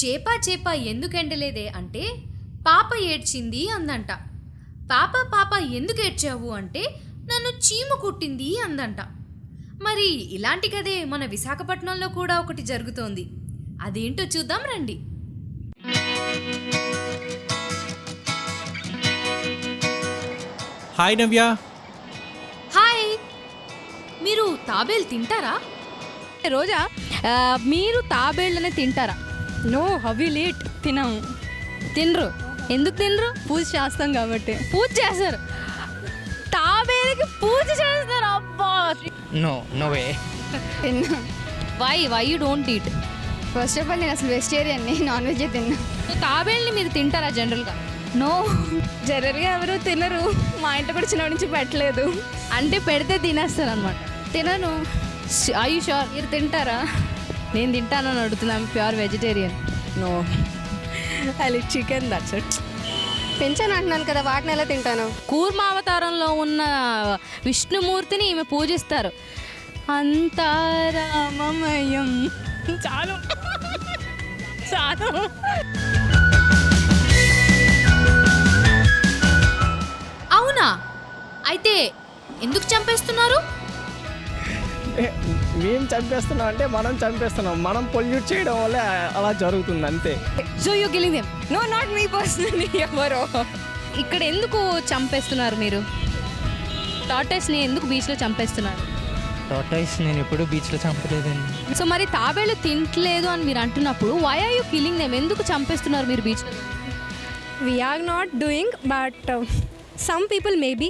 చేప చేప ఎందుకు ఎండలేదే అంటే పాప ఏడ్చింది అందంట. పాప పాప ఎందుకు ఏడ్చావు అంటే నన్ను చీమ కుట్టింది అందంట. మరి ఇలాంటి కదే మన విశాఖపట్నంలో కూడా ఒకటి జరుగుతోంది. అదేంటో చూద్దాం రండి. హాయ్ నవ్య. హాయ్, మీరు తాబేలు తింటారా? రోజా మీరు తాబేళ్ళనే తింటారా? నో, హవి లేట్ తినాము. తినరు. ఎందుకు తినరు? పూజ చేస్తాం కాబట్టి. పూజ చేస్తారు. తాబేలుకి పూజ చేస్తారు. అబ్బా, నో వే. తిన్నా. Why you don't eat? First of all నేను అసలు వెజిటేరియన్ని, నాన్ వెజ్ తిన్నా. తాబేళ్ళని మీరు తింటారా జనరల్గా? నో, జనరల్గా ఎవరు తినరు. మా ఇంట్లో కూడా చిన్నప్పటి నుంచి పెట్టలేదు. అంటే పెడితే తినేస్తారు అనమాట. తినను. I you sure? మీరు తింటారా? నేను తింటానని అడుగుతున్నాను. Pure vegetarian. No, I like chicken, that's it. పెంచాను అంటున్నాను కదా, వాటిని ఎలా తింటాను? కూర్మావతారంలో ఉన్న విష్ణుమూర్తిని ఈమె పూజిస్తారు. అంతారామమయం. చాలు చాలు. అవునా? అయితే ఎందుకు చంపేస్తున్నారు? మేము చంపేస్తున్నాం అంటే మనం చంపేస్తున్నాం, మనం పొల్యూట్ చేయడం వల్ల అలా జరుగుతుంది అంతే. So you killing them? No, not me personally. ఎవరో ఇక్కడ ఎందుకు చంపేస్తున్నారు మీరు? టార్టాయిస్ని ఎందుకు బీచ్లో చంపేస్తున్నారు? టార్టాయిస్ నేను ఎప్పుడు బీచ్లో చంపలేదండి. సో మరి తాబేళ్ళు తింటలేదు అని మీరు అంటున్నప్పుడు why are you killing them? ఎందుకు చంపేస్తున్నారు మీరు బీచ్లో? we are not doing, but some people maybe.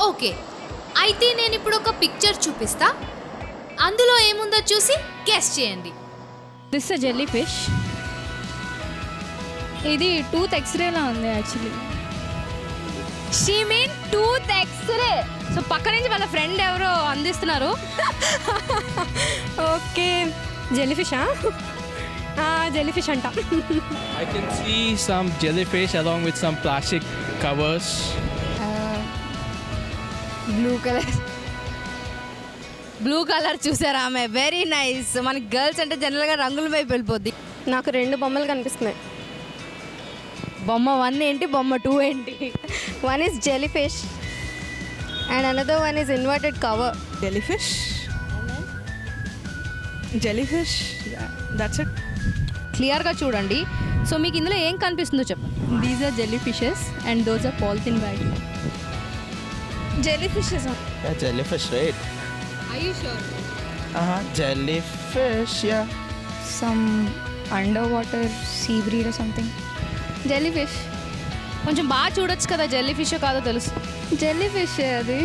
Okay, అయితే నేను ఇప్పుడు ఒక పిక్చర్ చూపిస్తా. అందులో ఏముందో చూసి గెస్ చేయండి. This a jellyfish. ఇది టూత్ ఎక్స్రేలా ఉంది actually. She mean tooth x-ray. So పక్క నుంచి వాళ్ళ ఫ్రెండ్ ఎవరో అందిస్తున్నారు. ఓకే, జెల్లీ ఫిషా? జెల్లీ ఫిష్ అంట. I can see some jellyfish along with some plastic covers. Blue colour. Blue colour చూసారా ఆమె? Very nice. మనకి గర్ల్స్ అంటే జనరల్గా రంగుల వైపు వెళ్ళిపోద్ది. నాకు 2 బొమ్మలు కనిపిస్తున్నాయి. బొమ్మ 1 ఏంటి, బొమ్మ 2 ఏంటి? One is jellyfish and another one is inverted cover. Jellyfish? Jellyfish? That's it. క్లియర్గా చూడండి. సో మీకు ఇందులో ఏం కనిపిస్తుందో చెప్పండి. These are jellyfishes and those are polythene bag. Jellyfishes. Yeah, jellyfish, right? Are you sure? Jellyfish, yeah. Some underwater sea breed or something. Jellyfish. కొంచెం బాగా చూడొచ్చు కదా, జెల్లీ ఫిష్ కాదో తెలుసు. Jellyfish అది.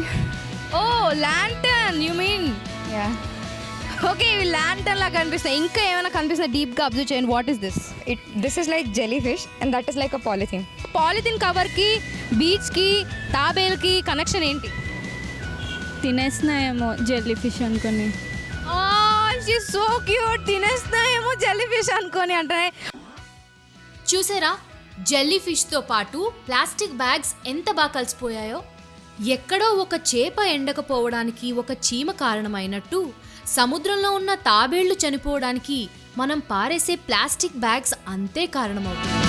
Oh, lantern you mean? Yeah. Okay, ఇవి lantern లా కనిపిస్తాయి. ఇంకా ఏమైనా కనిపిస్తాయి? డీప్గా అబ్జర్వ్ చేయండి. What is this? This is like jellyfish and that is like a polythene. Polythene కవర్కి బీచ్కి తాబేలుకి కనెక్షన్ ఏంటి? తినేస్తున్నాయేమో జెల్లీ ఫిష్ అనుకొని. So cute. తినేస్తాయేమో జెల్లీ ఫిష్ అనుకొని అంటే. చూసారా, జెల్లీ ఫిష్తో పాటు ప్లాస్టిక్ బ్యాగ్స్ ఎంత బాగా కలిసిపోయాయో. ఎక్కడో ఒక చేప ఎండకపోవడానికి ఒక చీమ కారణమైనట్టు సముద్రంలో ఉన్న తాబేళ్లు చనిపోవడానికి మనం పారేసే ప్లాస్టిక్ బ్యాగ్స్ అంతే కారణమవుతుంది.